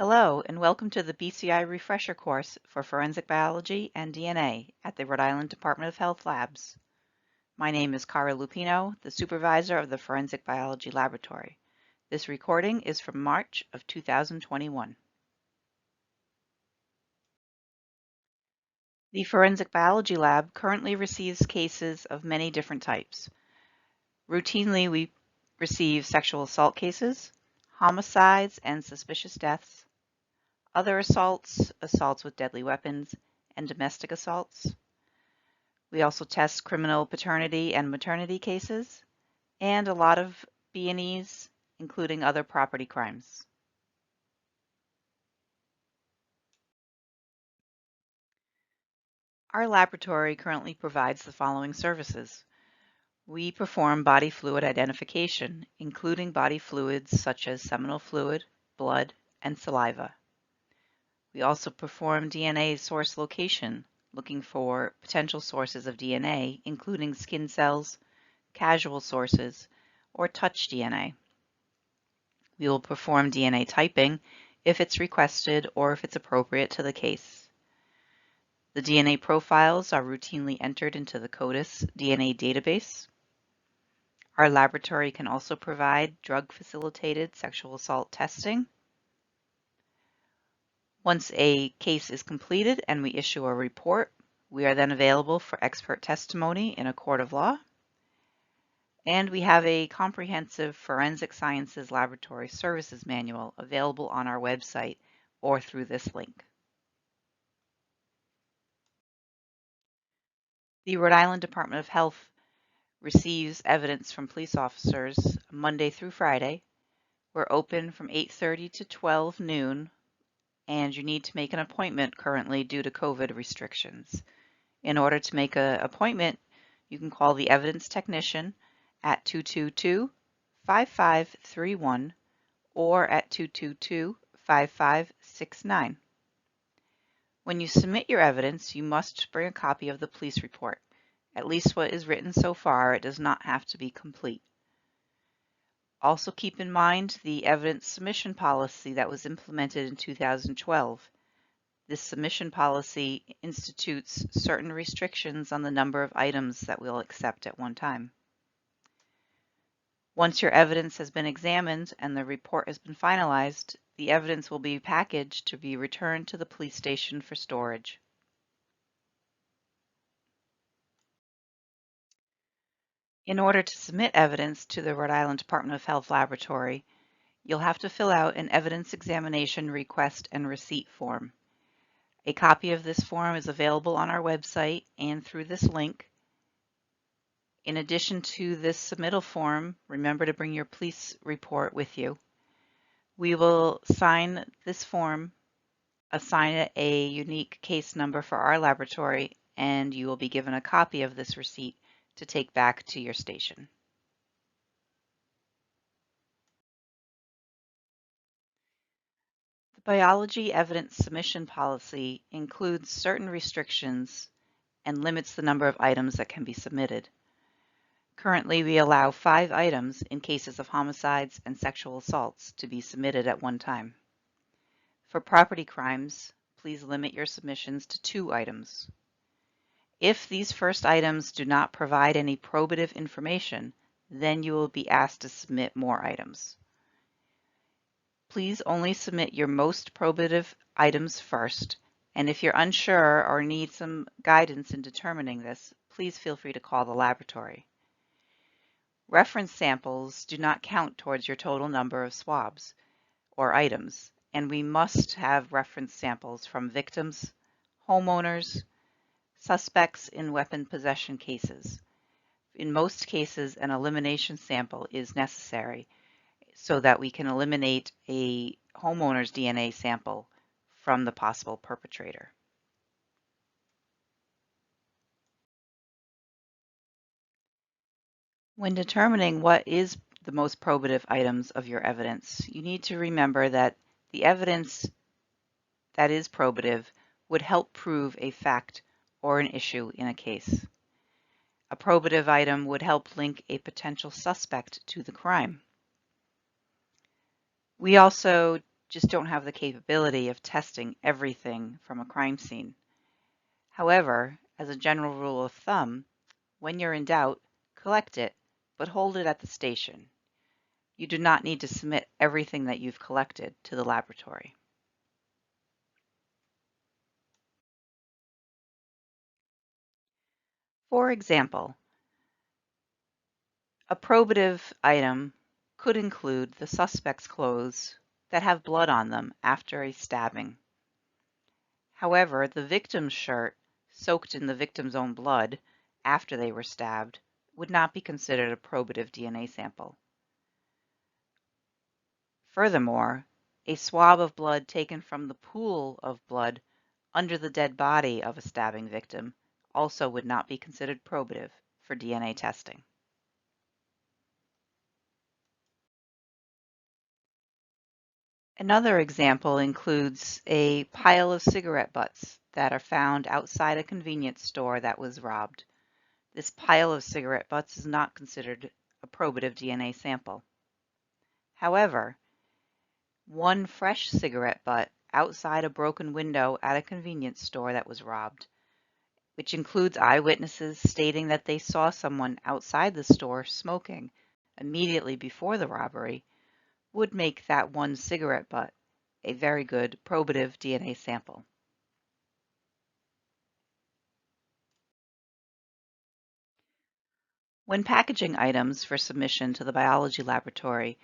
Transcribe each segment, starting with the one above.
Hello, and welcome to the BCI Refresher Course for Forensic Biology and DNA at the Rhode Island Department of Health Labs. My name is Cara Lupino, the supervisor of the Forensic Biology Laboratory. This recording is from March of 2021. The Forensic Biology Lab currently receives cases of many different types. Routinely, we receive sexual assault cases, homicides and suspicious deaths, other assaults, assaults with deadly weapons, and domestic assaults. We also test criminal paternity and maternity cases, and a lot of B&Es, including other property crimes. Our laboratory currently provides the following services. We perform body fluid identification, including body fluids such as seminal fluid, blood, and saliva. We also perform DNA source location, looking for potential sources of DNA, including skin cells, casual sources, or touch DNA. We will perform DNA typing if it's requested or if it's appropriate to the case. The DNA profiles are routinely entered into the CODIS DNA database. Our laboratory can also provide drug-facilitated sexual assault testing. Once a case is completed and we issue a report, we are then available for expert testimony in a court of law. And we have a comprehensive Forensic Sciences Laboratory Services Manual available on our website or through this link. The Rhode Island Department of Health receives evidence from police officers Monday through Friday. We're open from 8:30 to 12 noon, and you need to make an appointment currently due to COVID restrictions. In order to make an appointment, you can call the evidence technician at 222-5531 or at 222-5569. When you submit your evidence, you must bring a copy of the police report. At least what is written so far. It does not have to be complete. Also keep in mind the evidence submission policy that was implemented in 2012. This submission policy institutes certain restrictions on the number of items that we'll accept at one time. Once your evidence has been examined and the report has been finalized, the evidence will be packaged to be returned to the police station for storage. In order to submit evidence to the Rhode Island Department of Health Laboratory, you'll have to fill out an evidence examination request and receipt form. A copy of this form is available on our website and through this link. In addition to this submittal form, remember to bring your police report with you. We will sign this form, assign it a unique case number for our laboratory, and you will be given a copy of this receipt to take back to your station. The biology evidence submission policy includes certain restrictions and limits the number of items that can be submitted. Currently, we allow 5 items in cases of homicides and sexual assaults to be submitted at one time. For property crimes, please limit your submissions to 2 items. If these first items do not provide any probative information, then you will be asked to submit more items. Please only submit your most probative items first, and if you're unsure or need some guidance in determining this, please feel free to call the laboratory. Reference samples do not count towards your total number of swabs or items, and we must have reference samples from victims, homeowners, suspects in weapon possession cases. In most cases, an elimination sample is necessary so that we can eliminate a homeowner's DNA sample from the possible perpetrator. When determining what is the most probative items of your evidence, you need to remember that the evidence that is probative would help prove a fact or an issue in a case. A probative item would help link a potential suspect to the crime. We also just don't have the capability of testing everything from a crime scene. However, as a general rule of thumb, when you're in doubt, collect it, but hold it at the station. You do not need to submit everything that you've collected to the laboratory. For example, a probative item could include the suspect's clothes that have blood on them after a stabbing. However, the victim's shirt, soaked in the victim's own blood after they were stabbed, would not be considered a probative DNA sample. Furthermore, a swab of blood taken from the pool of blood under the dead body of a stabbing victim also would not be considered probative for DNA testing. Another example includes a pile of cigarette butts that are found outside a convenience store that was robbed. This pile of cigarette butts is not considered a probative DNA sample. However, one fresh cigarette butt outside a broken window at a convenience store that was robbed, which includes eyewitnesses stating that they saw someone outside the store smoking immediately before the robbery, would make that one cigarette butt a very good probative DNA sample. When packaging items for submission to the biology laboratory,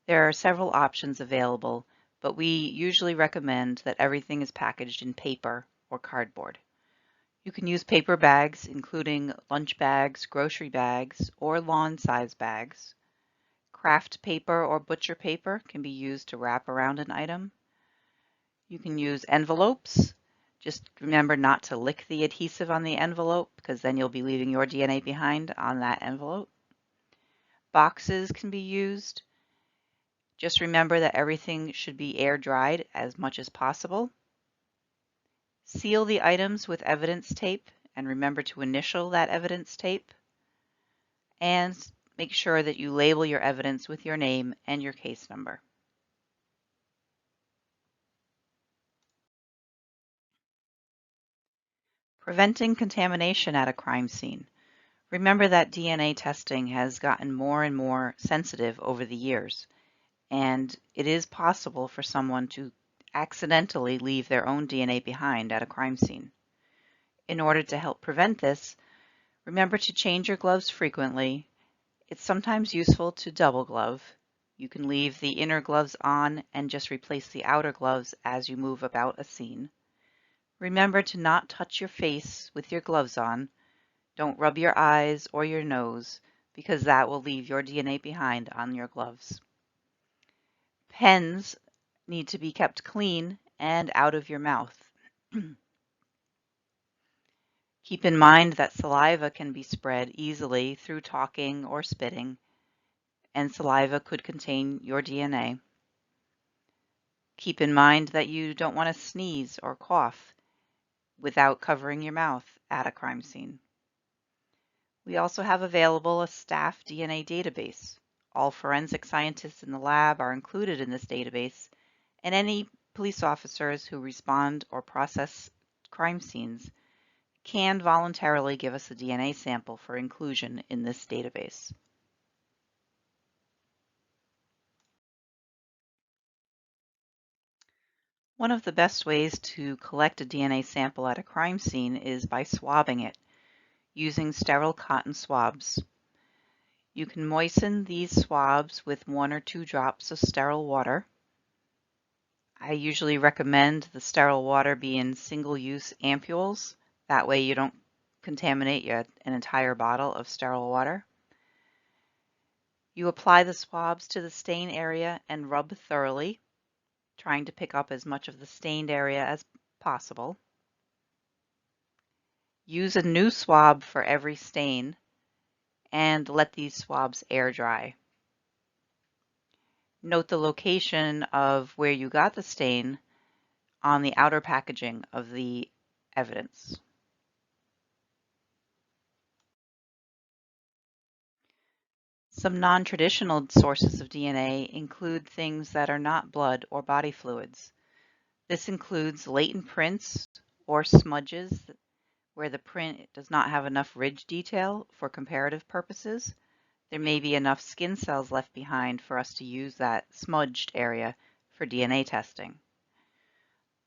there are several options available, but we usually recommend that everything is packaged in paper or cardboard. You can use paper bags, including lunch bags, grocery bags, or lawn-size bags. Craft paper or butcher paper can be used to wrap around an item. You can use envelopes. Just remember not to lick the adhesive on the envelope, because then you'll be leaving your DNA behind on that envelope. Boxes can be used. Just remember that everything should be air dried as much as possible. Seal the items with evidence tape, and remember to initial that evidence tape. And make sure that you label your evidence with your name and your case number. Preventing contamination at a crime scene. Remember that DNA testing has gotten more and more sensitive over the years, and it is possible for someone to accidentally leave their own DNA behind at a crime scene. In order to help prevent this, remember to change your gloves frequently. It's sometimes useful to double glove. You can leave the inner gloves on and just replace the outer gloves as you move about a scene. Remember to not touch your face with your gloves on. Don't rub your eyes or your nose, because that will leave your DNA behind on your gloves. Pens need to be kept clean and out of your mouth. Keep in mind that saliva can be spread easily through talking or spitting, and saliva could contain your DNA. Keep in mind that you don't want to sneeze or cough without covering your mouth at a crime scene. We also have available a staff DNA database. All forensic scientists in the lab are included in this database, and any police officers who respond or process crime scenes can voluntarily give us a DNA sample for inclusion in this database. One of the best ways to collect a DNA sample at a crime scene is by swabbing it, using sterile cotton swabs. You can moisten these swabs with 1 or 2 drops of sterile water. I usually recommend the sterile water be in single-use ampules. That way you don't contaminate an entire bottle of sterile water. You apply the swabs to the stain area and rub thoroughly, trying to pick up as much of the stained area as possible. Use a new swab for every stain and let these swabs air dry. Note the location of where you got the stain on the outer packaging of the evidence. Some non-traditional sources of DNA include things that are not blood or body fluids. This includes latent prints or smudges where the print does not have enough ridge detail for comparative purposes. There may be enough skin cells left behind for us to use that smudged area for DNA testing.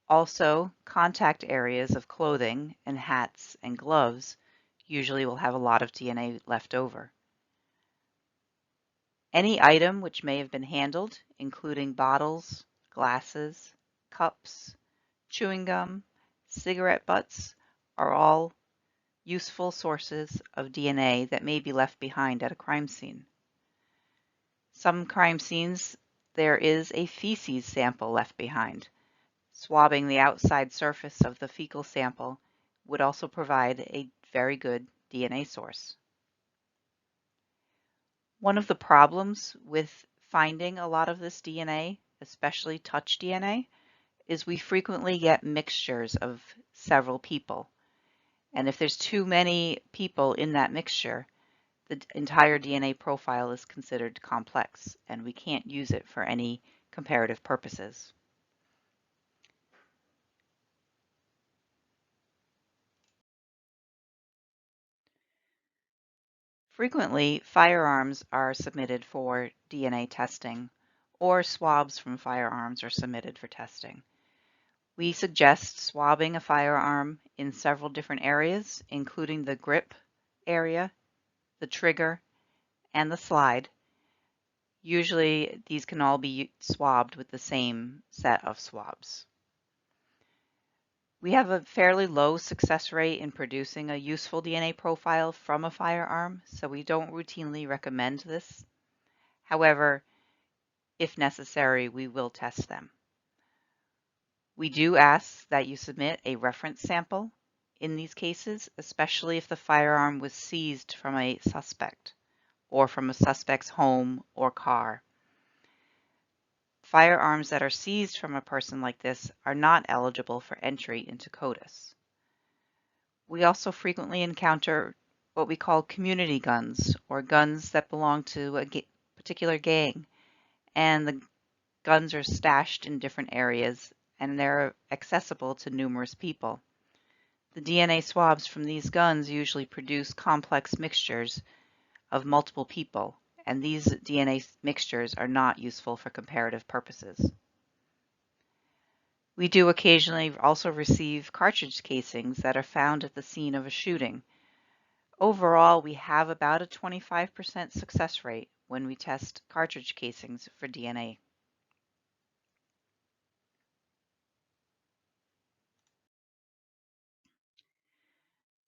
Also, contact areas of clothing and hats and gloves usually will have a lot of DNA left over. Any item which may have been handled, including bottles, glasses, cups, chewing gum, cigarette butts, are all useful sources of DNA that may be left behind at a crime scene. Some crime scenes, there is a feces sample left behind. Swabbing the outside surface of the fecal sample would also provide a very good DNA source. One of the problems with finding a lot of this DNA, especially touch DNA, is we frequently get mixtures of several people. And if there's too many people in that mixture, the entire DNA profile is considered complex, and we can't use it for any comparative purposes. Frequently, firearms are submitted for DNA testing, or swabs from firearms are submitted for testing. We suggest swabbing a firearm in several different areas, including the grip area, the trigger, and the slide. Usually, these can all be swabbed with the same set of swabs. We have a fairly low success rate in producing a useful DNA profile from a firearm, so we don't routinely recommend this. However, if necessary, we will test them. We do ask that you submit a reference sample in these cases, especially if the firearm was seized from a suspect or from a suspect's home or car. Firearms that are seized from a person like this are not eligible for entry into CODIS. We also frequently encounter what we call community guns, or guns that belong to a particular gang, and the guns are stashed in different areas and they're accessible to numerous people. The DNA swabs from these guns usually produce complex mixtures of multiple people, and these DNA mixtures are not useful for comparative purposes. We do occasionally also receive cartridge casings that are found at the scene of a shooting. Overall, we have about a 25% success rate when we test cartridge casings for DNA.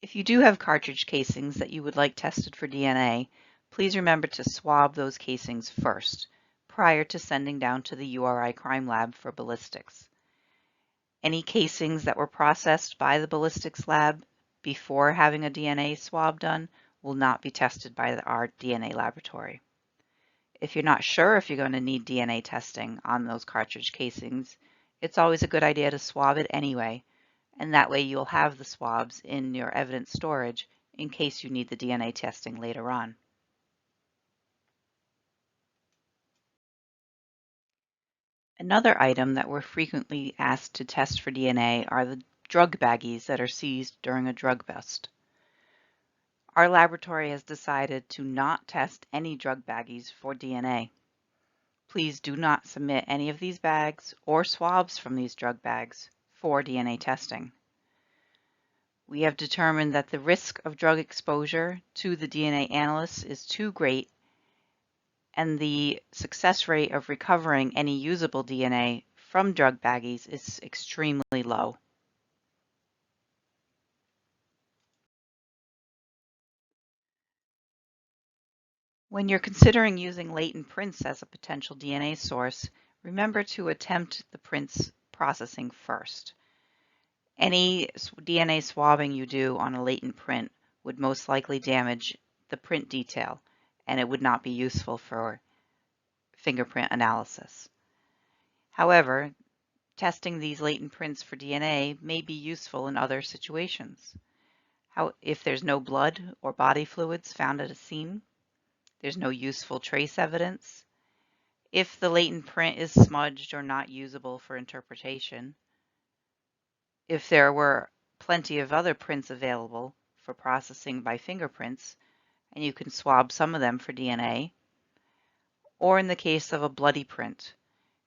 If you do have cartridge casings that you would like tested for DNA, please remember to swab those casings first, prior to sending down to the URI crime lab for ballistics. Any casings that were processed by the ballistics lab before having a DNA swab done will not be tested by our DNA laboratory. If you're not sure if you're going to need DNA testing on those cartridge casings, it's always a good idea to swab it anyway, and that way you'll have the swabs in your evidence storage in case you need the DNA testing later on. Another item that we're frequently asked to test for DNA are the drug baggies that are seized during a drug bust. Our laboratory has decided to not test any drug baggies for DNA. Please do not submit any of these bags or swabs from these drug bags for DNA testing. We have determined that the risk of drug exposure to the DNA analyst is too great, and the success rate of recovering any usable DNA from drug baggies is extremely low. When you're considering using latent prints as a potential DNA source, remember to attempt the prints processing first. Any DNA swabbing you do on a latent print would most likely damage the print detail, and it would not be useful for fingerprint analysis. However, testing these latent prints for DNA may be useful in other situations. If there's no blood or body fluids found at a scene, There's no useful trace evidence. If the latent print is smudged or not usable for interpretation. If there were plenty of other prints available for processing by fingerprints, and you can swab some of them for DNA. Or in the case of a bloody print,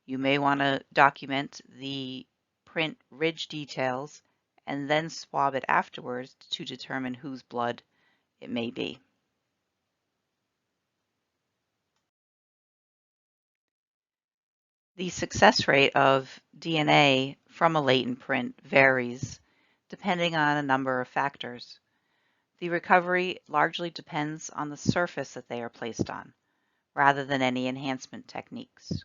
you may want to document the print ridge details and then swab it afterwards to determine whose blood it may be. The success rate of DNA from a latent print varies depending on a number of factors. The recovery largely depends on the surface that they are placed on, rather than any enhancement techniques.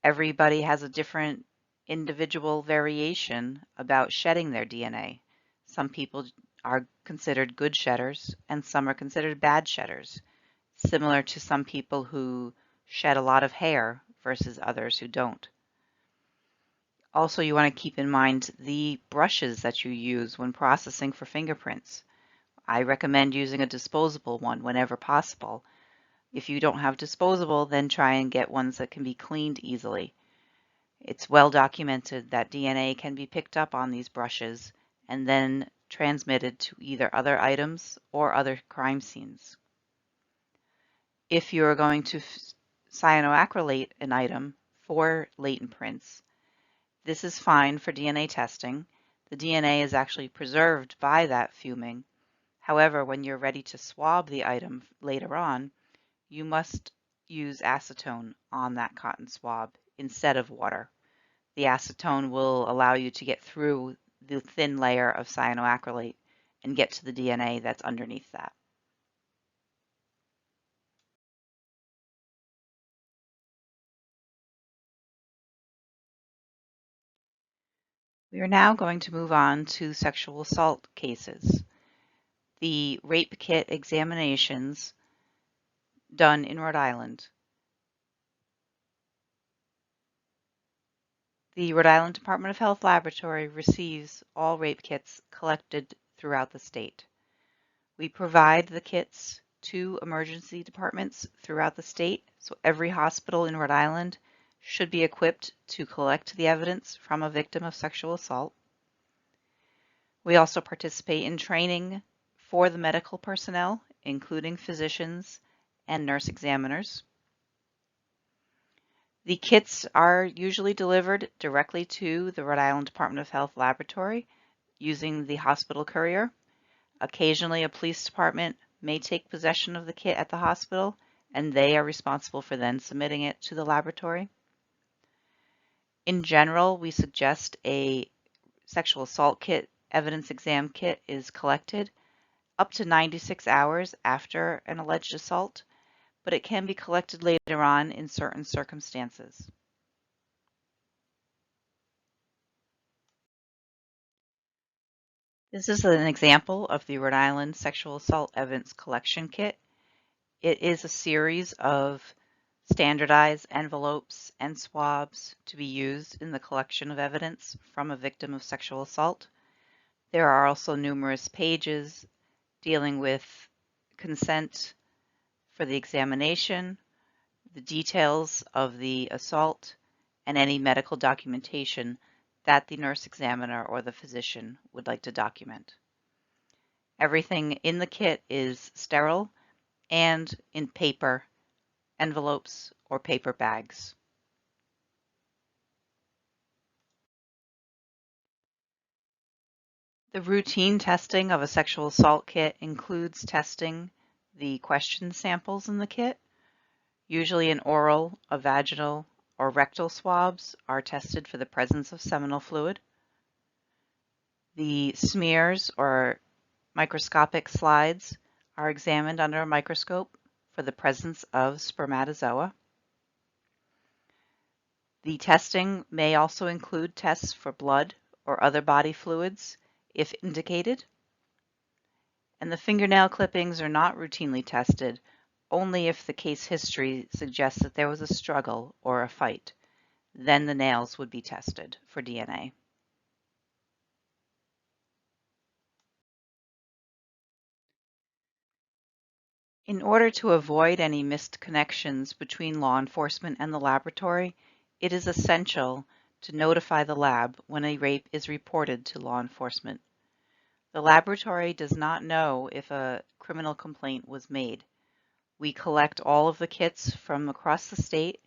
Everybody has a different individual variation about shedding their DNA. Some people are considered good shedders and some are considered bad shedders, similar to some people who shed a lot of hair versus others who don't. Also, you want to keep in mind the brushes that you use when processing for fingerprints. I recommend using a disposable one whenever possible. If you don't have disposable, then try and get ones that can be cleaned easily. It's well documented that DNA can be picked up on these brushes and then transmitted to either other items or other crime scenes. If you're going to cyanoacrylate an item for latent prints, this is fine for DNA testing. The DNA is actually preserved by that fuming. However, when you're ready to swab the item later on, you must use acetone on that cotton swab instead of water. The acetone will allow you to get through the thin layer of cyanoacrylate and get to the DNA that's underneath that. We are now going to move on to sexual assault cases. The rape kit examinations done in Rhode Island. The Rhode Island Department of Health Laboratory receives all rape kits collected throughout the state. We provide the kits to emergency departments throughout the state, so every hospital in Rhode Island should be equipped to collect the evidence from a victim of sexual assault. We also participate in training for the medical personnel, including physicians and nurse examiners. The kits are usually delivered directly to the Rhode Island Department of Health Laboratory using the hospital courier. Occasionally, a police department may take possession of the kit at the hospital, and they are responsible for then submitting it to the laboratory. In general, we suggest a sexual assault kit evidence exam kit is collected up to 96 hours after an alleged assault, but it can be collected later on in certain circumstances. This is an example of the Rhode Island Sexual Assault Evidence Collection Kit. It is a series of standardized envelopes and swabs to be used in the collection of evidence from a victim of sexual assault. There are also numerous pages dealing with consent for the examination, the details of the assault, and any medical documentation that the nurse examiner or the physician would like to document. Everything in the kit is sterile and in paper envelopes or paper bags. The routine testing of a sexual assault kit includes testing the question samples in the kit. Usually an oral, a vaginal, or rectal swabs are tested for the presence of seminal fluid. The smears or microscopic slides are examined under a microscope for the presence of spermatozoa. The testing may also include tests for blood or other body fluids if indicated. And the fingernail clippings are not routinely tested, only if the case history suggests that there was a struggle or a fight. Then the nails would be tested for DNA. In order to avoid any missed connections between law enforcement and the laboratory, it is essential to notify the lab when a rape is reported to law enforcement. The laboratory does not know if a criminal complaint was made. We collect all of the kits from across the state,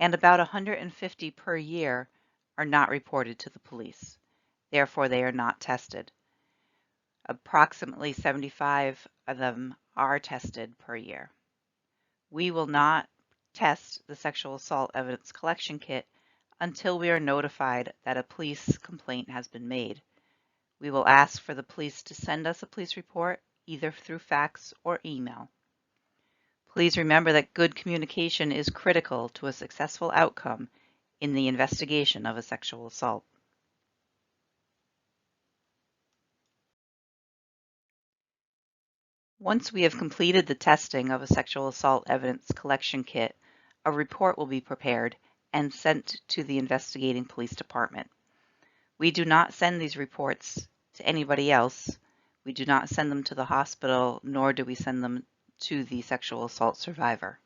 and about 150 per year are not reported to the police. Therefore, they are not tested. Approximately 75 of them are tested per year. We will not test the sexual assault evidence collection kit until we are notified that a police complaint has been made. We will ask for the police to send us a police report either through fax or email. Please remember that good communication is critical to a successful outcome in the investigation of a sexual assault. Once we have completed the testing of a sexual assault evidence collection kit, a report will be prepared and sent to the investigating police department. We do not send these reports to anybody else. We do not send them to the hospital, nor do we send them to the sexual assault survivor.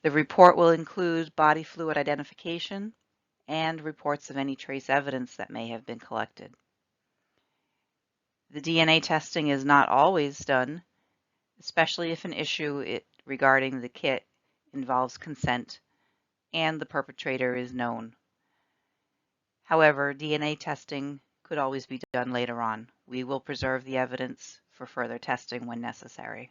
The report will include body fluid identification and reports of any trace evidence that may have been collected. The DNA testing is not always done, especially if an issue regarding the kit involves consent and the perpetrator is known. However, DNA testing could always be done later on. We will preserve the evidence for further testing when necessary.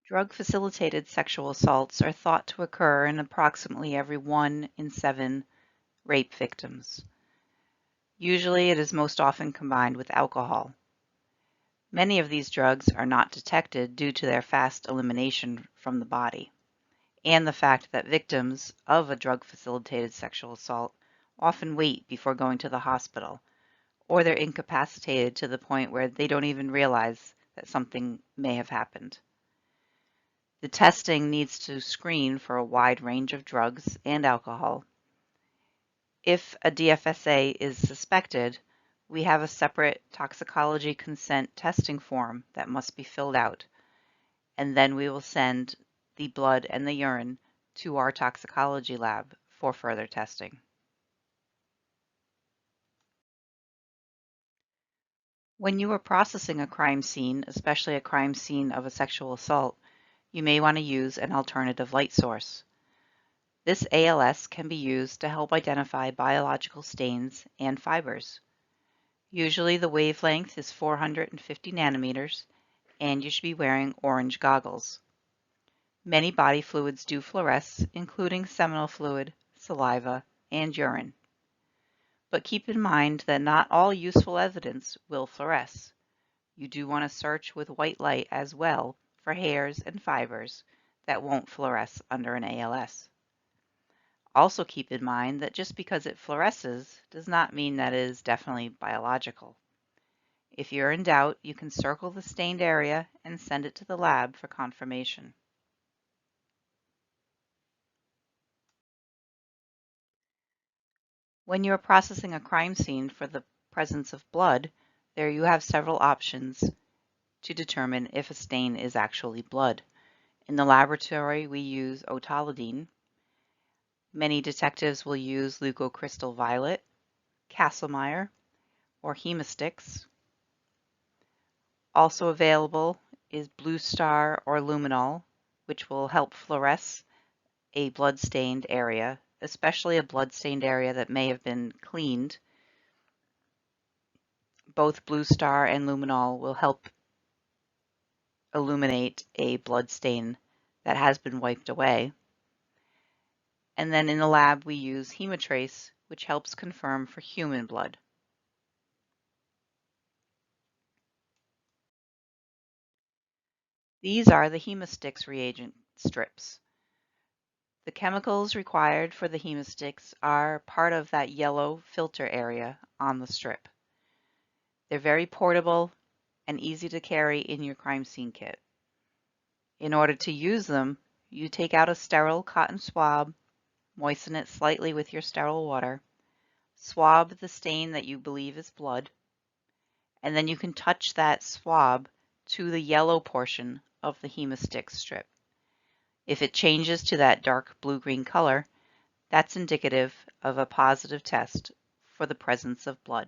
Drug-facilitated sexual assaults are thought to occur in approximately every 1 in 7 rape victims. Usually it is most often combined with alcohol. Many of these drugs are not detected due to their fast elimination from the body, and the fact that victims of a drug-facilitated sexual assault often wait before going to the hospital, or they're incapacitated to the point where they don't even realize that something may have happened. The testing needs to screen for a wide range of drugs and alcohol. If a DFSA is suspected, we have a separate toxicology consent testing form that must be filled out, and then we will send the blood and the urine to our toxicology lab for further testing. When you are processing a crime scene, especially a crime scene of a sexual assault, you may want to use an alternative light source. This ALS can be used to help identify biological stains and fibers. Usually the wavelength is 450 nanometers, and you should be wearing orange goggles. Many body fluids do fluoresce, including seminal fluid, saliva, and urine. But keep in mind that not all useful evidence will fluoresce. You do want to search with white light as well for hairs and fibers that won't fluoresce under an ALS. Also keep in mind that just because it fluoresces does not mean that it is definitely biological. If you're in doubt, you can circle the stained area and send it to the lab for confirmation. When you are processing a crime scene for the presence of blood, there you have several options to determine if a stain is actually blood. In the laboratory, we use otolidine. Many detectives will use leukocrystal violet, Castlemeyer, or Hemastix. Also available is Blue Star or luminol, which will help fluoresce a blood-stained area, especially a blood-stained area that may have been cleaned. Both Blue Star and luminol will help illuminate a blood stain that has been wiped away. And then in the lab, we use Hematrace, which helps confirm for human blood. These are the Hemastix reagent strips. The chemicals required for the Hemastix are part of that yellow filter area on the strip. They're very portable and easy to carry in your crime scene kit. In order to use them, you take out a sterile cotton swab, moisten it slightly with your sterile water, swab the stain that you believe is blood, and then you can touch that swab to the yellow portion of the Hemastix strip. If it changes to that dark blue-green color, that's indicative of a positive test for the presence of blood.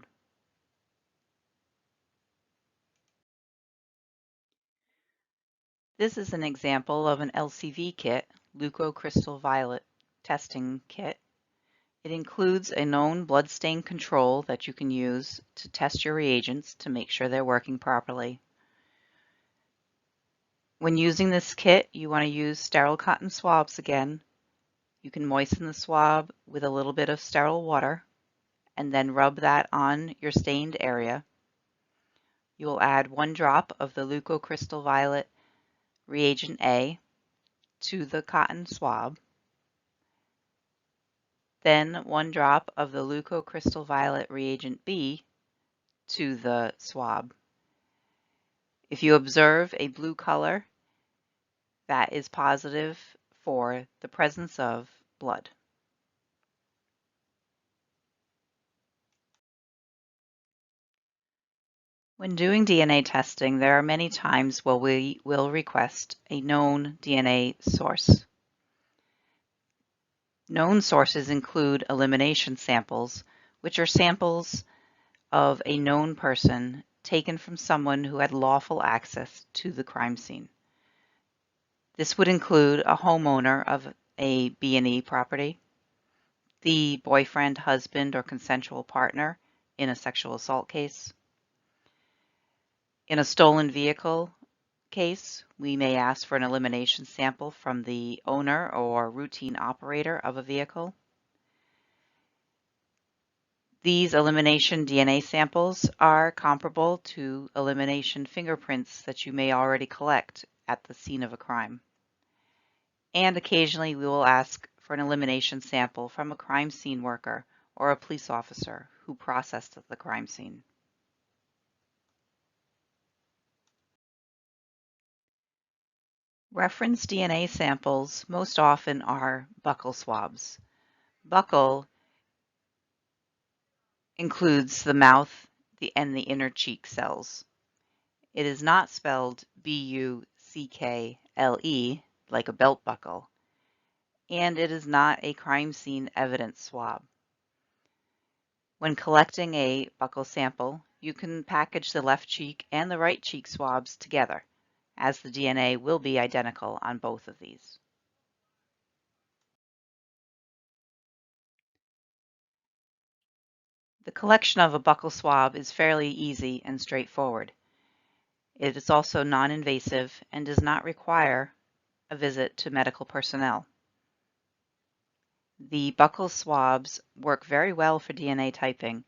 This is an example of an LCV kit, leucocrystal violet testing kit. It includes a known blood stain control that you can use to test your reagents to make sure they're working properly. When using this kit, you want to use sterile cotton swabs again. You can moisten the swab with a little bit of sterile water and then rub that on your stained area. You will add 1 drop of the leucocrystal violet reagent A to the cotton swab, then 1 drop of the leucocrystal violet reagent B to the swab. If you observe a blue color, that is positive for the presence of blood. When doing DNA testing, there are many times where we will request a known DNA source. Known sources include elimination samples, which are samples of a known person taken from someone who had lawful access to the crime scene. This would include a homeowner of a B&E property, the boyfriend, husband, or consensual partner in a sexual assault case. In a stolen vehicle case, we may ask for an elimination sample from the owner or routine operator of a vehicle. These elimination DNA samples are comparable to elimination fingerprints that you may already collect at the scene of a crime. And occasionally we will ask for an elimination sample from a crime scene worker or a police officer who processed the crime scene. Reference DNA samples most often are buccal swabs. Buccal includes the mouth and the inner cheek cells. It is not spelled B-U-C-K-L-E like a belt buckle, and it is not a crime scene evidence swab. When collecting a buccal sample, you can package the left cheek and the right cheek swabs together, as the DNA will be identical on both of these. The collection of a buccal swab is fairly easy and straightforward. It is also non-invasive and does not require a visit to medical personnel. The buccal swabs work very well for DNA typing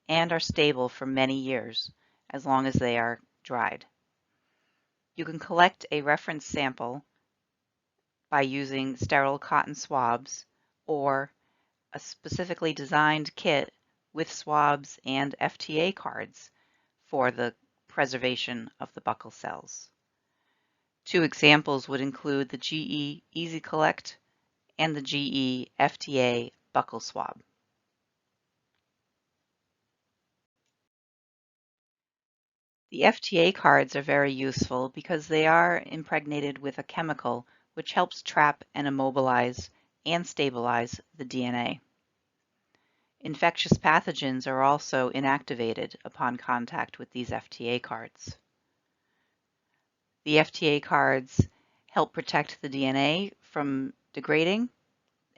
and are stable for many years, as long as they are dried. You can collect a reference sample by using sterile cotton swabs or a specifically designed kit with swabs and FTA cards for the preservation of the buccal cells. 2 examples would include the GE Easy Collect and the GE FTA buccal swab. The FTA cards are very useful because they are impregnated with a chemical which helps trap and immobilize and stabilize the DNA. Infectious pathogens are also inactivated upon contact with these FTA cards. The FTA cards help protect the DNA from degrading,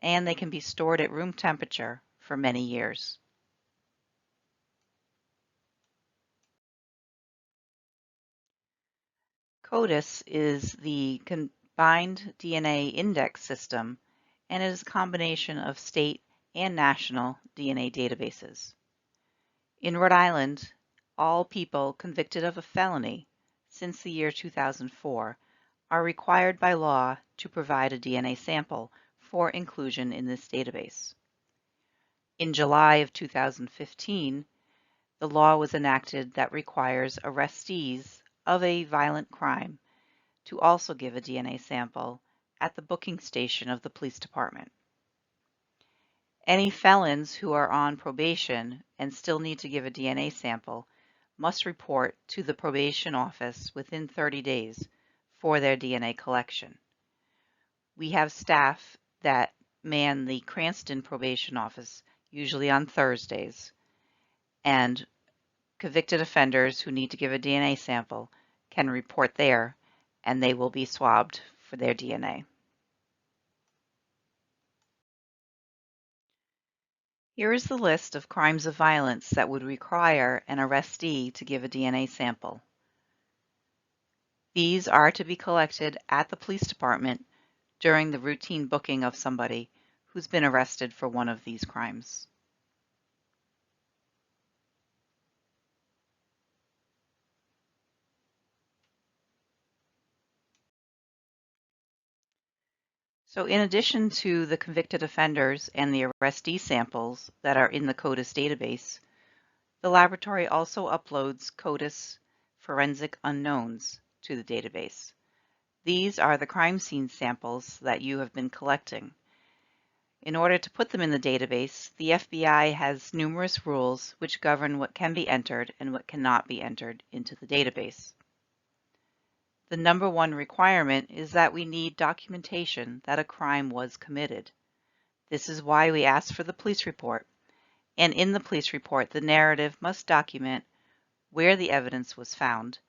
and they can be stored at room temperature for many years. CODIS is the Combined DNA Index System, and it is a combination of state and national DNA databases. In Rhode Island, all people convicted of a felony since the year 2004 are required by law to provide a DNA sample for inclusion in this database. In July of 2015, the law was enacted that requires arrestees of a violent crime to also give a DNA sample at the booking station of the police department. Any felons who are on probation and still need to give a DNA sample must report to the probation office within 30 days for their DNA collection. We have staff that man the Cranston probation office, usually on Thursdays, and convicted offenders who need to give a DNA sample can report there, and they will be swabbed for their DNA. Here is the list of crimes of violence that would require an arrestee to give a DNA sample. These are to be collected at the police department during the routine booking of somebody who's been arrested for one of these crimes. So in addition to the convicted offenders and the arrestee samples that are in the CODIS database, the laboratory also uploads CODIS forensic unknowns to the database. These are the crime scene samples that you have been collecting. In order to put them in the database, the FBI has numerous rules which govern what can be entered and what cannot be entered into the database. The number one requirement is that we need documentation that a crime was committed. This is why we ask for the police report. And in the police report, the narrative must document where the evidence was found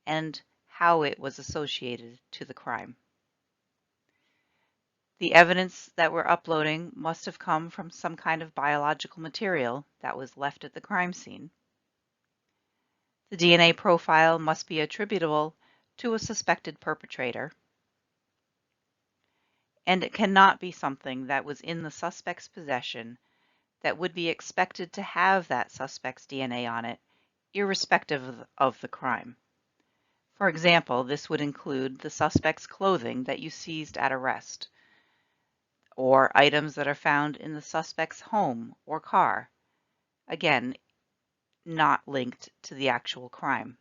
and how it was associated to the crime. The evidence that we're uploading must have come from some kind of biological material that was left at the crime scene. The DNA profile must be attributable to a suspected perpetrator, and it cannot be something that was in the suspect's possession that would be expected to have that suspect's DNA on it, irrespective of the crime. For example, this would include the suspect's clothing that you seized at arrest, or items that are found in the suspect's home or car, again, not linked to the actual crime.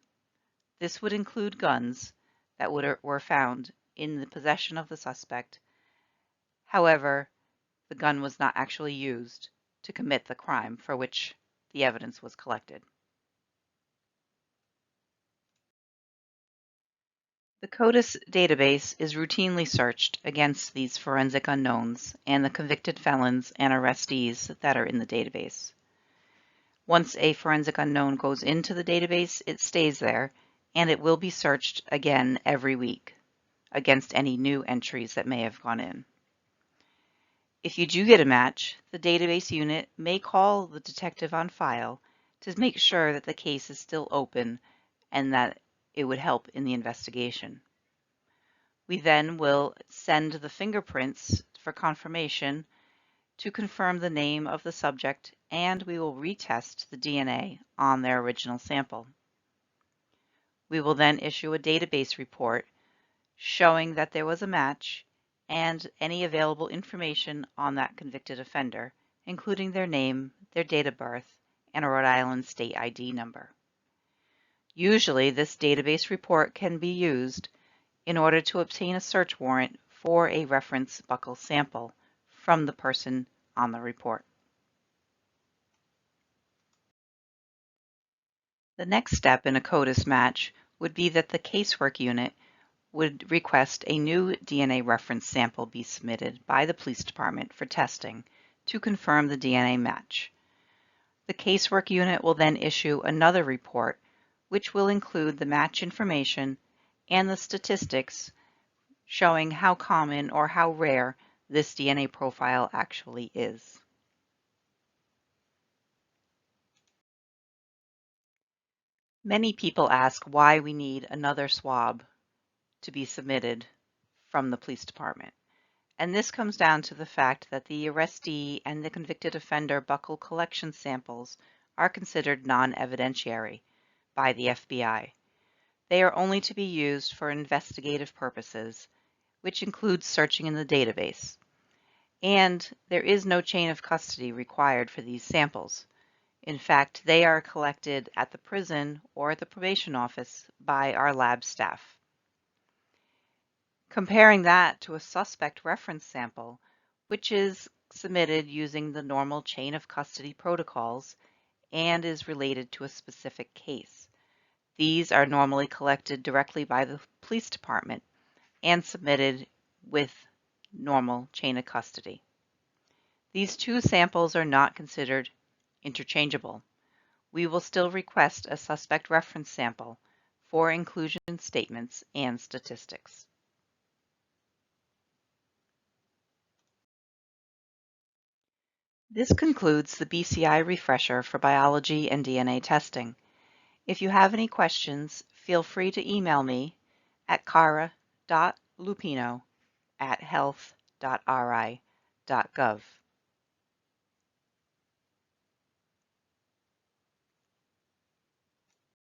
This would include guns that were found in the possession of the suspect. However, the gun was not actually used to commit the crime for which the evidence was collected. The CODIS database is routinely searched against these forensic unknowns and the convicted felons and arrestees that are in the database. Once a forensic unknown goes into the database, it stays there, and it will be searched again every week against any new entries that may have gone in. If you do get a match, the database unit may call the detective on file to make sure that the case is still open and that it would help in the investigation. We then will send the fingerprints for confirmation to confirm the name of the subject, and we will retest the DNA on their original sample. We will then issue a database report showing that there was a match and any available information on that convicted offender, including their name, their date of birth, and a Rhode Island state ID number. Usually, this database report can be used in order to obtain a search warrant for a reference Buccal sample from the person on the report. The next step in a CODIS match would be that the casework unit would request a new DNA reference sample be submitted by the police department for testing to confirm the DNA match. The casework unit will then issue another report which will include the match information and the statistics showing how common or how rare this DNA profile actually is. Many people ask why we need another swab to be submitted from the police department. And this comes down to the fact that the arrestee and the convicted offender Buccal collection samples are considered non-evidentiary by the FBI. They are only to be used for investigative purposes, which includes searching in the database. And there is no chain of custody required for these samples. In fact, they are collected at the prison or at the probation office by our lab staff. Comparing that to a suspect reference sample, which is submitted using the normal chain of custody protocols and is related to a specific case. These are normally collected directly by the police department and submitted with normal chain of custody. These two samples are not considered interchangeable. We will still request a suspect reference sample for inclusion statements and statistics. This concludes the BCI refresher for biology and DNA testing. If you have any questions, feel free to email me at cara.lupino@health.ri.gov.